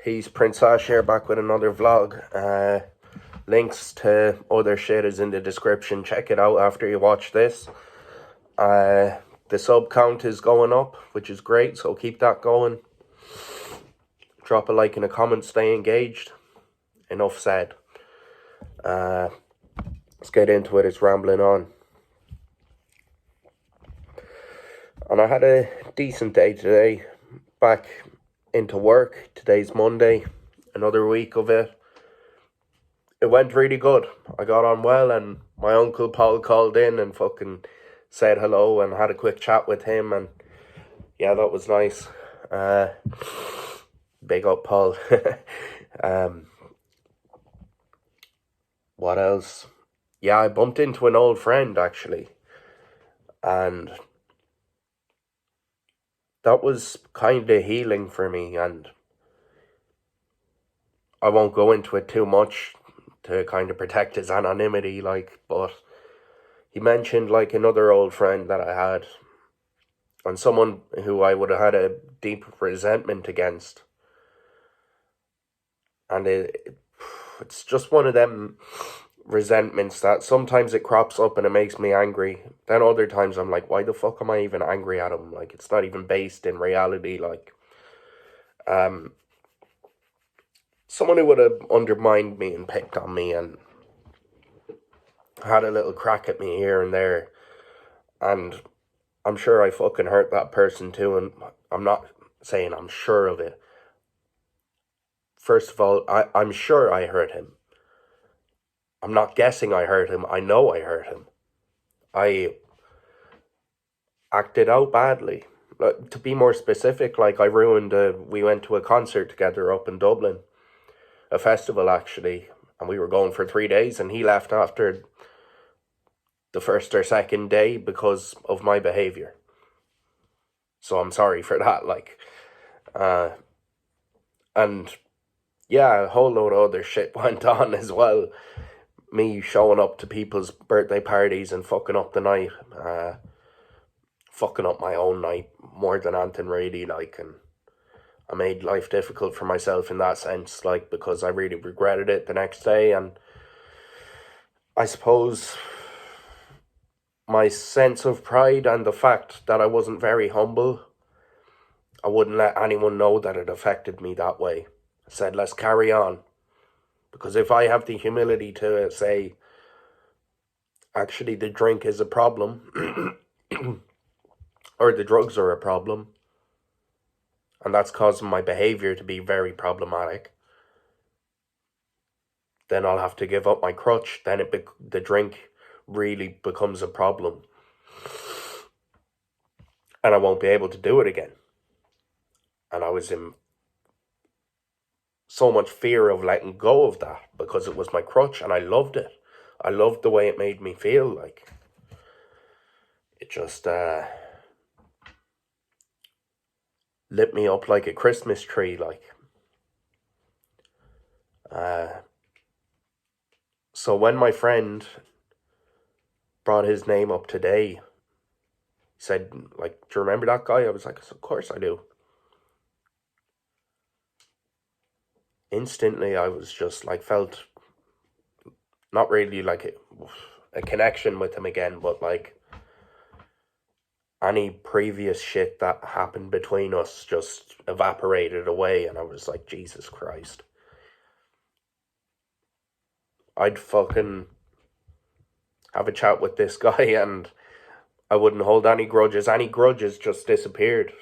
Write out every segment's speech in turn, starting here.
Peace, Prince Ash here, back with another vlog. Links to other shit is in the description. Check it out after you watch this. The sub count is going up, which is great, so keep that going. Drop a like and a comment, stay engaged. Enough said. Let's get into it, it's rambling on. And I had a decent day today. Back into work. Today's Monday. Another week of it. It went really good. I got on well, and my uncle Paul called in and fucking said hello and had a quick chat with him, and yeah, that was nice. Big up, Paul. What else? Yeah, I bumped into an old friend actually, and that was kind of healing for me, and I won't go into it too much to kind of protect his anonymity, but he mentioned another old friend that I had, and someone who I would have had a deep resentment against. And it's just one of them resentments that sometimes it crops up and it makes me angry. Then other times I'm like, why the fuck am I even angry at him? It's not even based in reality. Someone who would have undermined me and picked on me and had a little crack at me here and there. And I'm sure I fucking hurt that person too, and I'm not saying I'm sure of it. First of all, I'm sure I hurt him. I'm not guessing I hurt him. I know I hurt him. I acted out badly. To be more specific, I ruined we went to a concert together up in Dublin. A festival, actually. And we were going for 3 days, and he left after the first or second day because of my behaviour. So I'm sorry for that, and yeah, a whole load of other shit went on as well. Me showing up to people's birthday parties and fucking up the night. Fucking up my own night more than anything really, and I made life difficult for myself in that sense, because I really regretted it the next day. And I suppose my sense of pride and the fact that I wasn't very humble, I wouldn't let anyone know that it affected me that way. I said, let's carry on. Because if I have the humility to say, actually the drink is a problem, or the drugs are a problem, and that's causing my behaviour to be very problematic, then I'll have to give up my crutch. Then the drink really becomes a problem. And I won't be able to do it again. And I was in so much fear of letting go of that because it was my crutch and I loved it. I loved the way it made me feel. It just lit me up like a Christmas tree. So when my friend brought his name up today, he said, do you remember that guy? I was like, of course I do. Instantly, I was just felt not really a connection with him again, but any previous shit that happened between us just evaporated away, and I was like, Jesus Christ. I'd fucking have a chat with this guy and I wouldn't hold any grudges. Any grudges just disappeared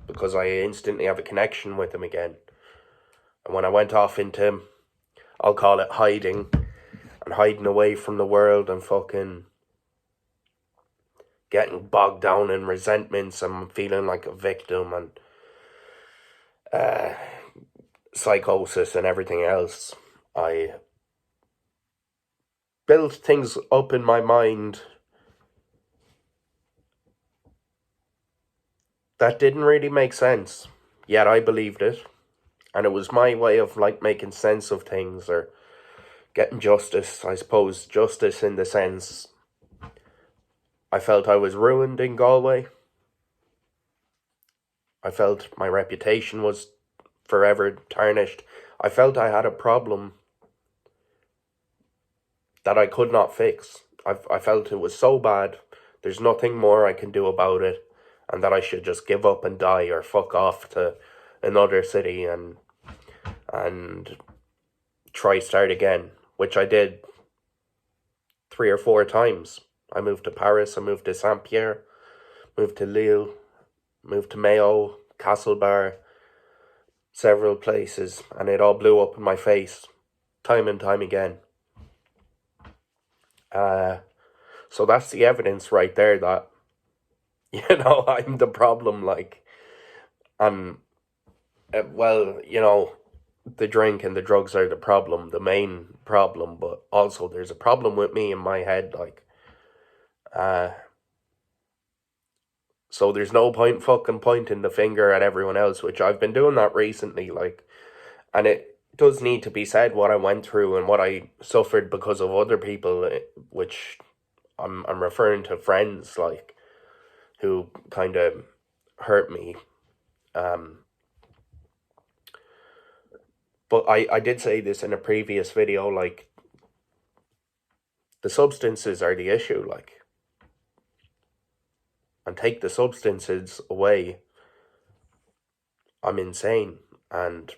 because I instantly have a connection with him again. And when I went off into, I'll call it hiding, and hiding away from the world and fucking getting bogged down in resentments and feeling like a victim and psychosis and everything else, I built things up in my mind that didn't really make sense, yet I believed it. And it was my way of making sense of things, or getting justice, I suppose. Justice in the sense I felt I was ruined in Galway. I felt my reputation was forever tarnished. I felt I had a problem that I could not fix. I felt it was so bad, there's nothing more I can do about it, and that I should just give up and die or fuck off to another city and try start again, which I did 3 or 4 times. I moved to Paris, I moved to Saint Pierre, moved to Lille, moved to Mayo, Castlebar, several places, and it all blew up in my face, time and time again. So that's the evidence right there that, I'm the problem, like, and, well, the drink and the drugs are the problem, the main problem, but also there's a problem with me in my head, like, so there's no point fucking pointing the finger at everyone else, which I've been doing that recently, like, and it does need to be said what I went through and what I suffered because of other people, which I'm referring to friends, like, who kind of hurt me. But I did say this in a previous video, like, the substances are the issue, like, and take the substances away, I'm insane, and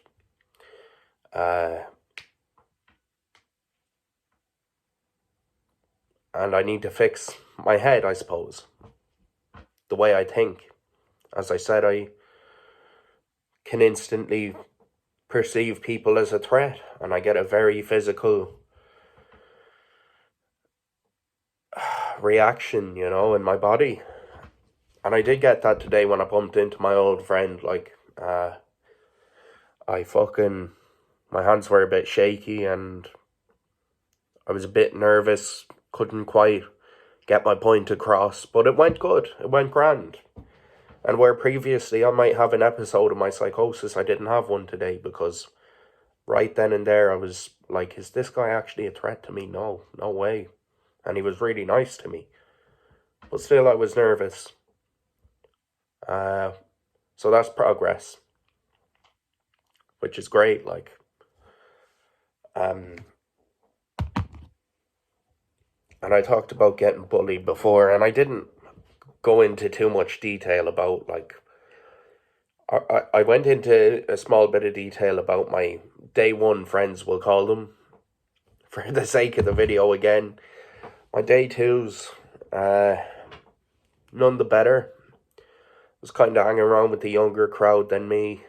I need to fix my head, I suppose, the way I think. As I said, I can instantly perceive people as a threat, and I get a very physical reaction, in my body. And I did get that today when I bumped into my old friend, like, my hands were a bit shaky and I was a bit nervous, couldn't quite get my point across, but it went good, it went grand. And where previously I might have an episode of my psychosis, I didn't have one today, because right then and there I was like, is this guy actually a threat to me? No way. And he was really nice to me, but still I was nervous. So that's progress, which is great, like, and I talked about getting bullied before, and I didn't go into too much detail about, like, I went into a small bit of detail about my day one friends, we'll call them, for the sake of the video again. My day twos, none the better. I was kind of hanging around with the younger crowd than me.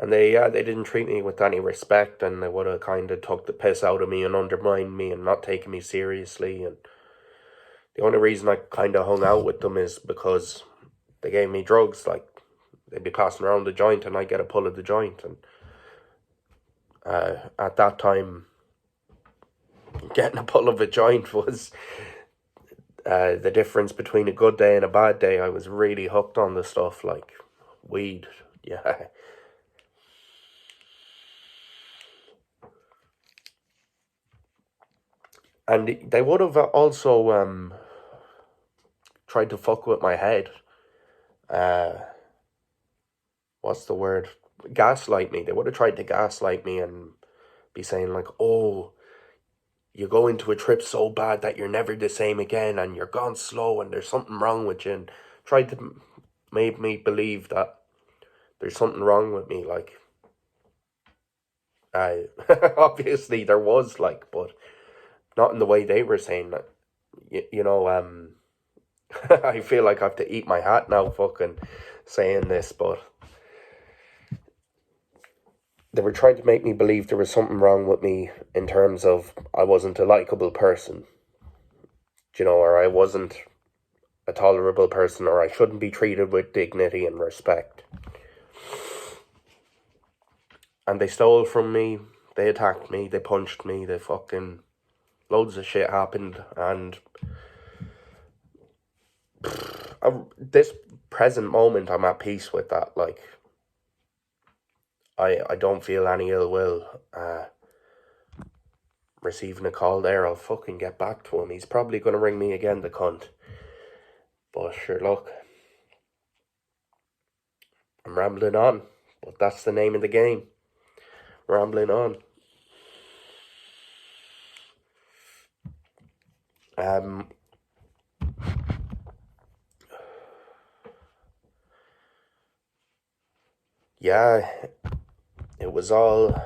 And they didn't treat me with any respect, and they would have kind of took the piss out of me and undermined me and not taken me seriously. And the only reason I kind of hung out with them is because they gave me drugs. Like, they'd be passing around the joint and I'd get a pull of the joint. And at that time, getting a pull of a joint was the difference between a good day and a bad day. I was really hooked on the stuff, like weed. Yeah. And they would have also tried to fuck with my head. What's the word? Gaslight me. They would have tried to gaslight me and be saying, like, oh, you go into a trip so bad that you're never the same again, and you're gone slow, and there's something wrong with you, and tried to make me believe that there's something wrong with me, like, obviously there was, like, but not in the way they were saying that. I feel like I have to eat my hat now fucking saying this, but they were trying to make me believe there was something wrong with me in terms of I wasn't a likable person, or I wasn't a tolerable person, or I shouldn't be treated with dignity and respect. And they stole from me, they attacked me, they punched me, they fucking... loads of shit happened, and this present moment I'm at peace with that, like, I don't feel any ill will. Receiving a call there, I'll fucking get back to him. He's probably going to ring me again, the cunt. But sure, look. I'm rambling on, but that's the name of the game. Rambling on. Yeah, it was all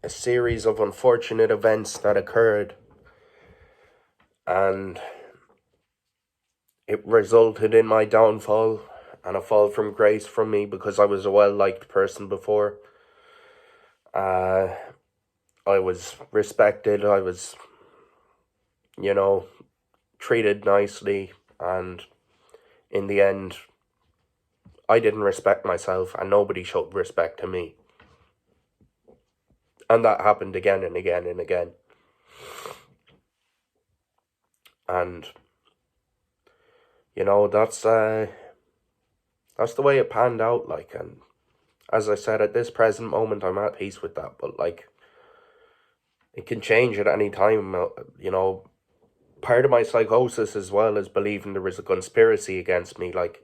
a series of unfortunate events that occurred, and it resulted in my downfall and a fall from grace from me because I was a well-liked person before. I was respected, I was, treated nicely, and in the end, I didn't respect myself and nobody showed respect to me. And that happened again and again and again. And, that's the way it panned out, like, and as I said, at this present moment, I'm at peace with that, but, like, it can change at any time, part of my psychosis as well is believing there was a conspiracy against me, like,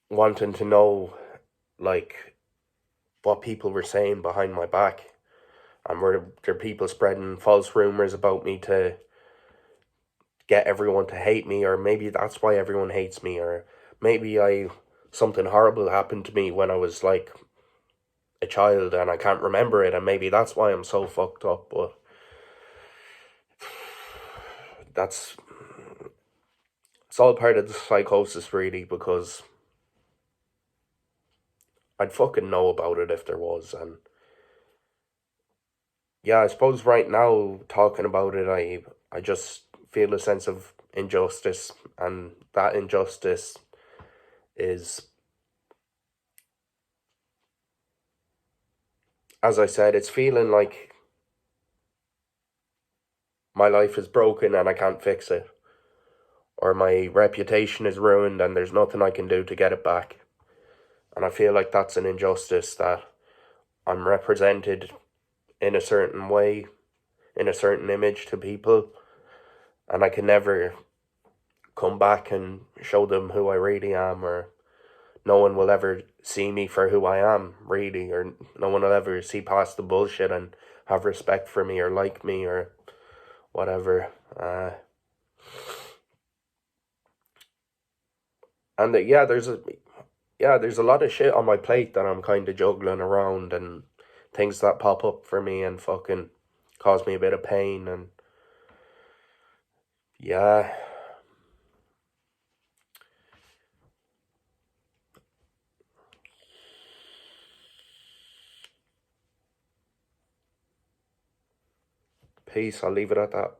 wanting to know, like, what people were saying behind my back, and were there people spreading false rumors about me to get everyone to hate me, or maybe that's why everyone hates me, or maybe something horrible happened to me when I was like a child and I can't remember it, and maybe that's why I'm so fucked up. But it's all part of the psychosis, really, because I'd fucking know about it if there was. And yeah, I suppose right now, talking about it, I just feel a sense of injustice, and that injustice is, as I said, it's feeling like my life is broken and I can't fix it, or my reputation is ruined and there's nothing I can do to get it back. And I feel like that's an injustice, that I'm represented in a certain way, in a certain image to people, and I can never come back and show them who I really am, or no one will ever see me for who I am, really, or no one will ever see past the bullshit and have respect for me or like me or whatever. And there's a lot of shit on my plate that I'm kind of juggling around, and things that pop up for me and fucking cause me a bit of pain, and yeah. Peace, I'll leave it at that.